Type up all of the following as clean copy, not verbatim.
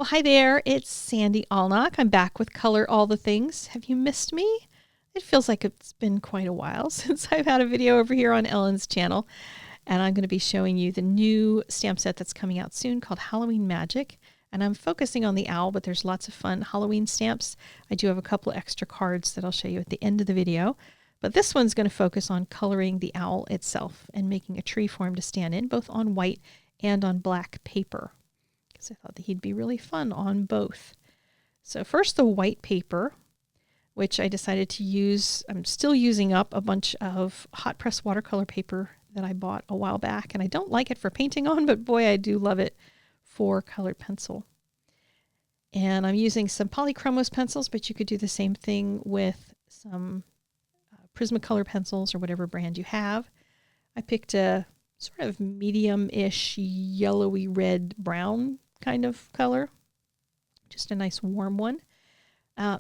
Well, hi there. It's Sandy Allnock. I'm back with Color All the Things. Have you missed me? It feels like it's been quite a while since I've had a video over here on Ellen's channel. And I'm going to be showing you the new stamp set that's coming out soon called Halloween Magic. And I'm focusing on the owl, but there's lots of fun Halloween stamps. I do have a couple extra cards that I'll show you at the end of the video. But this one's going to focus on coloring the owl itself and making a tree for him to stand in, both on white and on black paper. I thought that he'd be really fun on both. So first the white paper, which I decided to use. I'm still using up a bunch of hot press watercolor paper that I bought a while back, and I don't like it for painting on, but boy, I do love it for colored pencil. And I'm using some polychromos pencils, but you could do the same thing with some Prismacolor pencils or whatever brand you have. I picked a sort of medium-ish yellowy red brown kind of color, just a nice warm one,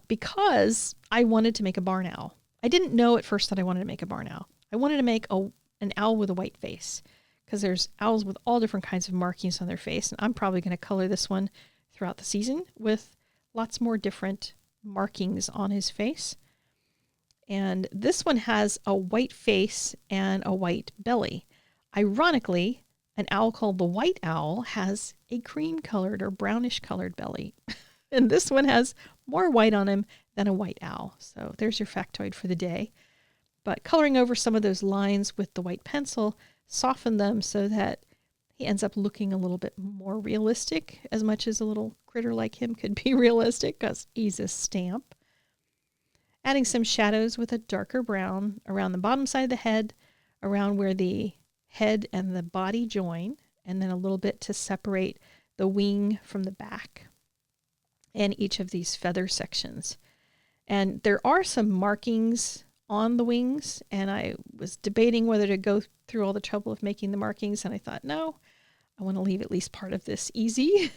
because I wanted to make a barn owl. I didn't know at first that I wanted to make a barn owl. I wanted to make an owl with a white face, because there's owls with all different kinds of markings on their face, and I'm probably going to color this one throughout the season with lots more different markings on his face. And this one has a white face and a white belly. Ironically, an owl called the white owl has a cream-colored or brownish-colored belly. And this one has more white on him than a white owl. So there's your factoid for the day. But coloring over some of those lines with the white pencil softened them so that he ends up looking a little bit more realistic, as much as a little critter like him could be realistic, because he's a stamp. Adding some shadows with a darker brown around the bottom side of the head, around where the head and the body join, and then a little bit to separate the wing from the back and each of these feather sections. And there are some markings on the wings, and I was debating whether to go through all the trouble of making the markings, and I thought, no, I want to leave at least part of this easy,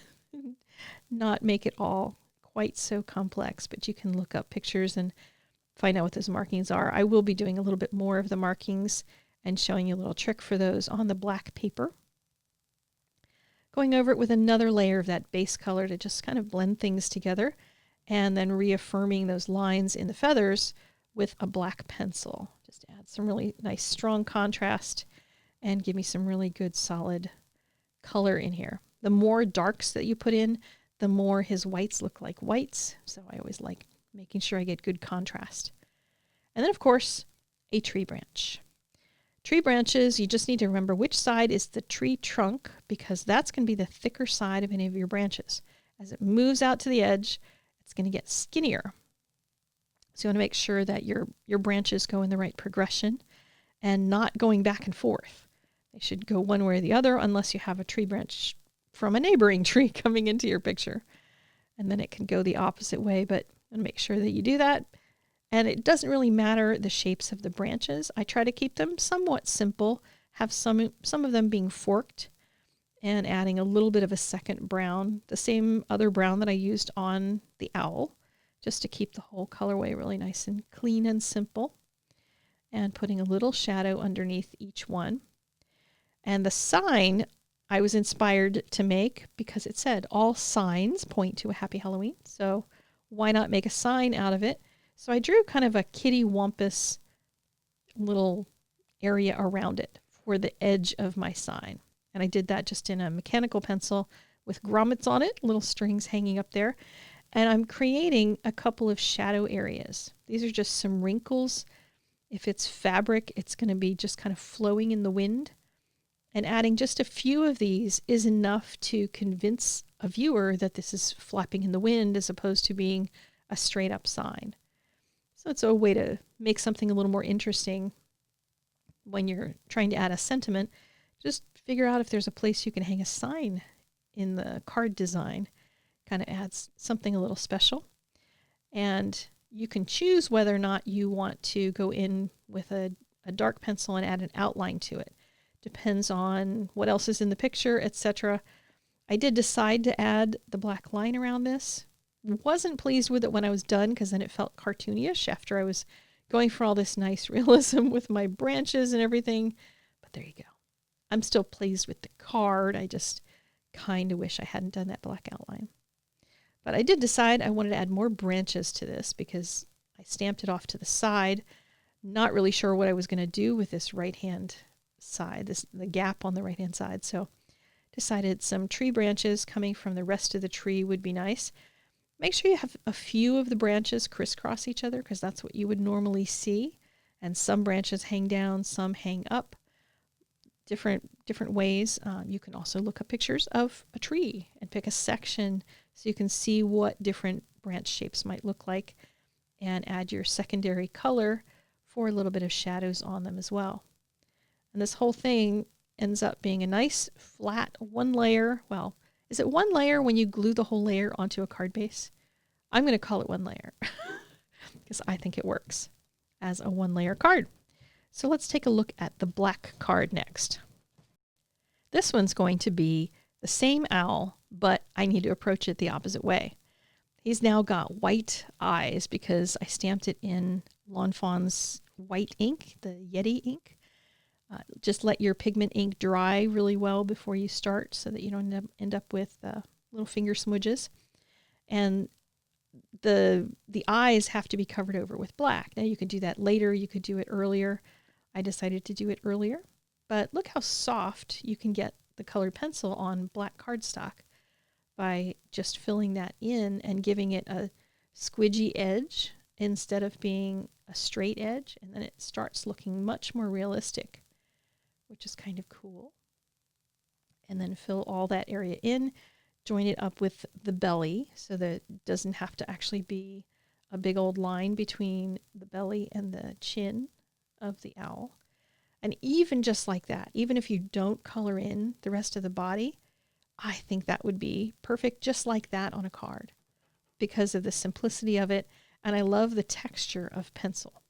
not make it all quite so complex, but you can look up pictures and find out what those markings are. I will be doing a little bit more of the markings and showing you a little trick for those on the black paper. Going over it with another layer of that base color to just kind of blend things together, and then reaffirming those lines in the feathers with a black pencil. Just to add some really nice strong contrast and give me some really good solid color in here. The more darks that you put in, the more his whites look like whites. So I always like making sure I get good contrast. And then of course, a tree branch. Tree branches, you just need to remember which side is the tree trunk, because that's going to be the thicker side of any of your branches. As it moves out to the edge, it's going to get skinnier. So you want to make sure that your branches go in the right progression and not going back and forth. They should go one way or the other, unless you have a tree branch from a neighboring tree coming into your picture. And then it can go the opposite way, but you want to make sure that you do that. And it doesn't really matter the shapes of the branches. I try to keep them somewhat simple, have some of them being forked, and adding a little bit of a second brown, the same other brown that I used on the owl, just to keep the whole colorway really nice and clean and simple. And putting a little shadow underneath each one. And the sign I was inspired to make because it said all signs point to a happy Halloween. So why not make a sign out of it? So I drew kind of a kitty wampus little area around it for the edge of my sign. And I did that just in a mechanical pencil with grommets on it, little strings hanging up there. And I'm creating a couple of shadow areas. These are just some wrinkles. If it's fabric, it's going to be just kind of flowing in the wind. And adding just a few of these is enough to convince a viewer that this is flapping in the wind as opposed to being a straight up sign. So it's a way to make something a little more interesting when you're trying to add a sentiment. Just figure out if there's a place you can hang a sign in the card design. Kind of adds something a little special. And you can choose whether or not you want to go in with a dark pencil and add an outline to it. Depends on what else is in the picture, etc. I did decide to add the black line around this. Wasn't pleased with it when I was done, because then it felt cartoonish after I was going for all this nice realism with my branches and everything. But there you go. I'm still pleased with the card. I just kind of wish I hadn't done that black outline. But I did decide I wanted to add more branches to this because I stamped it off to the side, not really sure what I was going to do with this right-hand side, the gap on the right-hand side. So decided some tree branches coming from the rest of the tree would be nice. Make sure you have a few of the branches crisscross each other because that's what you would normally see. And some branches hang down, some hang up, different ways. You can also look up pictures of a tree and pick a section so you can see what different branch shapes might look like and add your secondary color for a little bit of shadows on them as well. And this whole thing ends up being a nice flat one layer. Well, is it one layer when you glue the whole layer onto a card base? I'm going to call it one layer because I think it works as a one layer card. So let's take a look at the black card next. This one's going to be the same owl, but I need to approach it the opposite way. He's now got white eyes because I stamped it in Lawn Fawn's white ink, the Yeti ink. Just let your pigment ink dry really well before you start so that you don't end up with little finger smudges. And the eyes have to be covered over with black. Now you could do that later, you could do it earlier. I decided to do it earlier, but look how soft you can get the colored pencil on black cardstock by just filling that in and giving it a squidgy edge instead of being a straight edge. And then it starts looking much more realistic, which is kind of cool. And then fill all that area in, join it up with the belly so that it doesn't have to actually be a big old line between the belly and the chin of the owl. And even just like that, even if you don't color in the rest of the body, I think that would be perfect just like that on a card because of the simplicity of it. And I love the texture of pencil.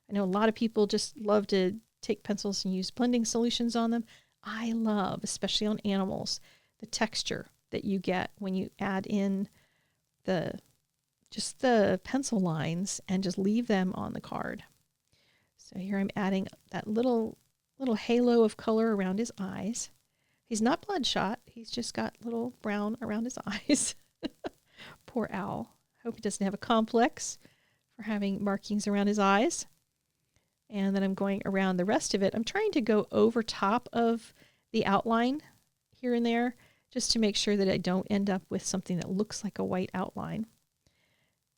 I know a lot of people just love to take pencils and use blending solutions on them. I love, especially on animals, the texture that you get when you add in the pencil lines and just leave them on the card. So here I'm adding that little halo of color around his eyes. He's not bloodshot. He's just got little brown around his eyes. Poor owl. Hope he doesn't have a complex for having markings around his eyes. And then I'm going around the rest of it. I'm trying to go over top of the outline here and there just to make sure that I don't end up with something that looks like a white outline.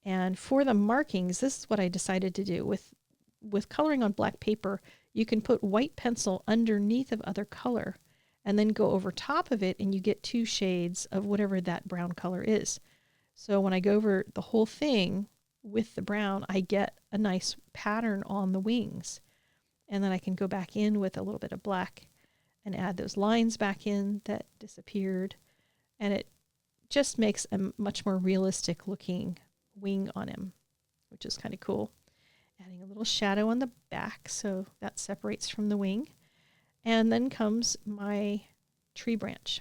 And for the markings, this is what I decided to do. With coloring on black paper, you can put white pencil underneath of other color and then go over top of it and you get two shades of whatever that brown color is. So when I go over the whole thing with the brown, I get a nice pattern on the wings. And then I can go back in with a little bit of black and add those lines back in that disappeared. And it just makes a much more realistic looking wing on him, which is kind of cool. Adding a little shadow on the back so that separates from the wing. And then comes my tree branch.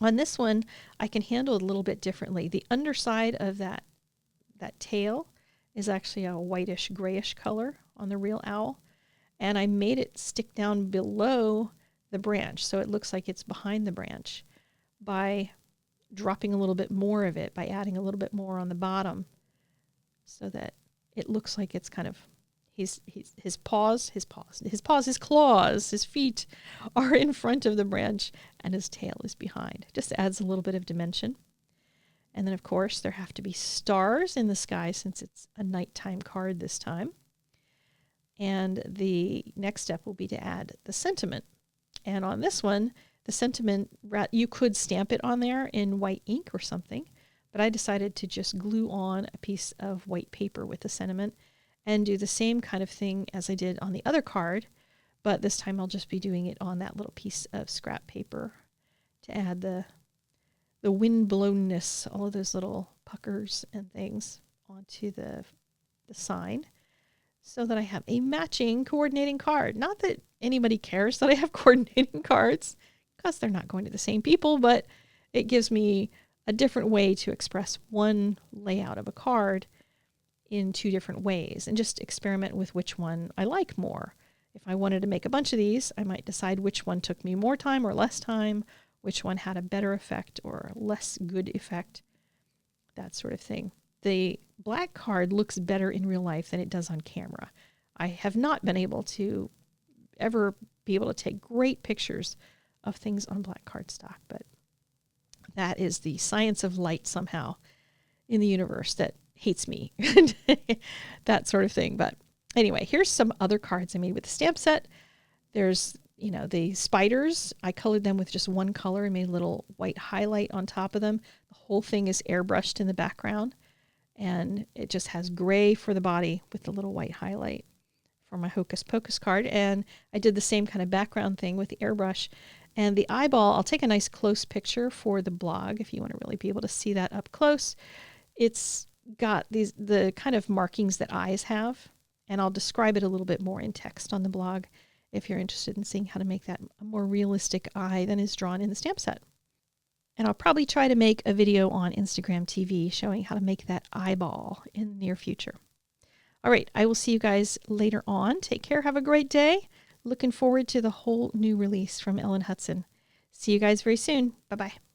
On this one, I can handle it a little bit differently. The underside of that tail is actually a whitish grayish color on the real owl. And I made it stick down below the branch so it looks like it's behind the branch by dropping a little bit more of it, by adding a little bit more on the bottom so that it looks like it's kind of his claws, his feet are in front of the branch and his tail is behind. Just adds a little bit of dimension. And then of course there have to be stars in the sky since it's a nighttime card this time. And the next step will be to add the sentiment. And on this one, the sentiment, you could stamp it on there in white ink or something, but I decided to just glue on a piece of white paper with the sentiment and do the same kind of thing as I did on the other card, but this time I'll just be doing it on that little piece of scrap paper to add the wind-blownness, all of those little puckers and things onto the sign so that I have a matching coordinating card. Not that anybody cares that I have coordinating cards because they're not going to the same people, but it gives me a different way to express one layout of a card in two different ways and just experiment with which one I like more. If I wanted to make a bunch of these, I might decide which one took me more time or less time, which one had a better effect or less good effect. that sort of thing. The black card looks better in real life than it does on camera. I have not been able to ever be able to take great pictures of things on black cardstock, but that is the science of light somehow in the universe that hates me, that sort of thing. But anyway, here's some other cards I made with the stamp set. There's, the spiders. I colored them with just one color and made a little white highlight on top of them. The whole thing is airbrushed in the background, and it just has gray for the body with the little white highlight for my Hocus Pocus card. And I did the same kind of background thing with the airbrush. And the eyeball, I'll take a nice close picture for the blog if you want to really be able to see that up close. It's got the kind of markings that eyes have, and I'll describe it a little bit more in text on the blog if you're interested in seeing how to make that a more realistic eye than is drawn in the stamp set. And I'll probably try to make a video on Instagram TV showing how to make that eyeball in the near future. All right, I will see you guys later on. Take care. Have a great day. Looking forward to the whole new release from Ellen Hudson. See you guys very soon. Bye-bye.